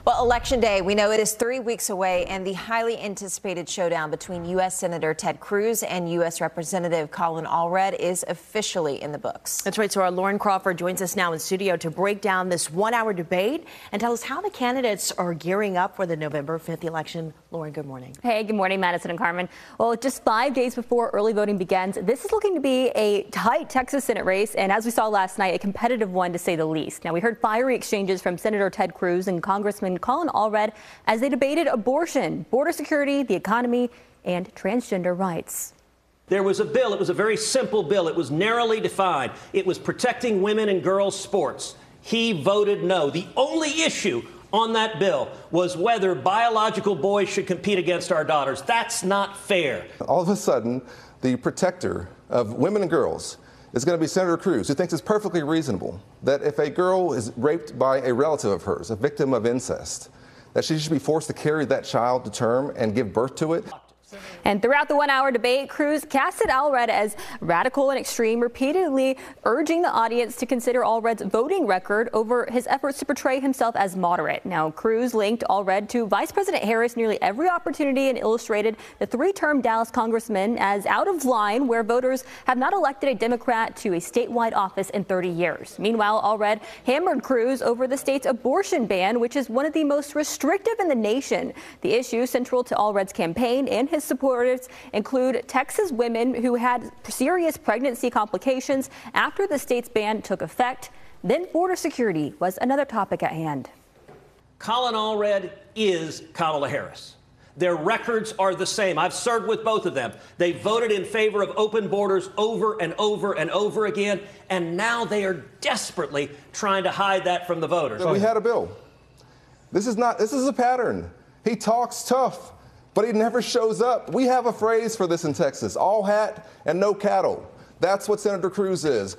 Well, Election Day, we know it is 3 weeks away, and the highly anticipated showdown between U.S. Senator Ted Cruz and U.S. Representative Colin Allred is officially in the books. That's right. So our Lauren Crawford joins us now in studio to break down this one-hour debate and tell us how the candidates are gearing up for the November 5th election. Lauren, good morning. Hey, good morning, Madison and Carmen. Well, just 5 days before early voting begins, this is looking to be a tight Texas Senate race, and as we saw last night, a competitive one to say the least. Now, we heard fiery exchanges from Senator Ted Cruz and Congressman Colin Allred as they debated abortion, border security, the economy, and transgender rights. There was a bill. It was a very simple bill. It was narrowly defined. It was protecting women and girls' sports. He voted no. The only issue on that bill was whether biological boys should compete against our daughters. That's not fair. All of a sudden, the protector of women and girls is going to be Senator Cruz, who thinks it's perfectly reasonable that if a girl is raped by a relative of hers, a victim of incest, that she should be forced to carry that child to term and give birth to it. And throughout the one-hour debate, Cruz casted Allred as radical and extreme, repeatedly urging the audience to consider Allred's voting record over his efforts to portray himself as moderate. Now, Cruz linked Allred to Vice President Harris nearly every opportunity and illustrated the three-term Dallas congressman as out of line, where voters have not elected a Democrat to a statewide office in 30 years. Meanwhile, Allred hammered Cruz over the state's abortion ban, which is one of the most restrictive in the nation. The issue central to Allred's campaign and his supporters include Texas women who had serious pregnancy complications after the state's ban took effect. Then border security was another topic at hand. Colin Allred is Kamala Harris. Their records are the same. I've served with both of them. They voted in favor of open borders over and over and over again, and now they are desperately trying to hide that from the voters. We had a bill. This is a pattern. He talks tough, but he never shows up. We have a phrase for this in Texas: all hat and no cattle. That's what Senator Cruz is.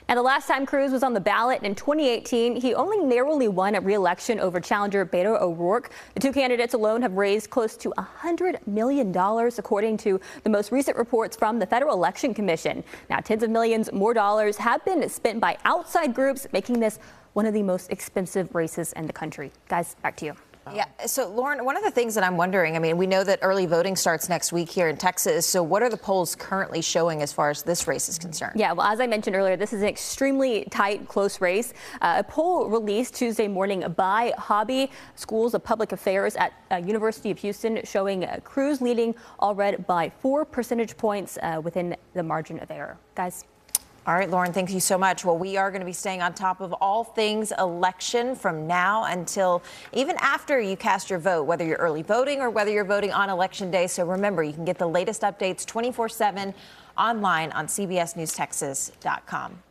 And the last time Cruz was on the ballot in 2018, he only narrowly won a re-election over challenger Beto O'Rourke. The two candidates alone have raised close to $100 million, according to the most recent reports from the Federal Election Commission. Now, tens of millions more dollars have been spent by outside groups, making this one of the most expensive races in the country. Guys, back to you. Yeah. So, Lauren, one of the things that I'm wondering, I mean, we know that early voting starts next week here in Texas. So what are the polls currently showing as far as this race is concerned? Yeah, well, as I mentioned earlier, this is an extremely tight, close race. A poll released Tuesday morning by Hobby Schools of Public Affairs at University of Houston showing Cruz leading Allred by 4 percentage points within the margin of error. Guys. All right, Lauren, thank you so much. Well, we are going to be staying on top of all things election from now until even after you cast your vote, whether you're early voting or whether you're voting on Election Day. So remember, you can get the latest updates 24/7 online on CBSNewsTexas.com.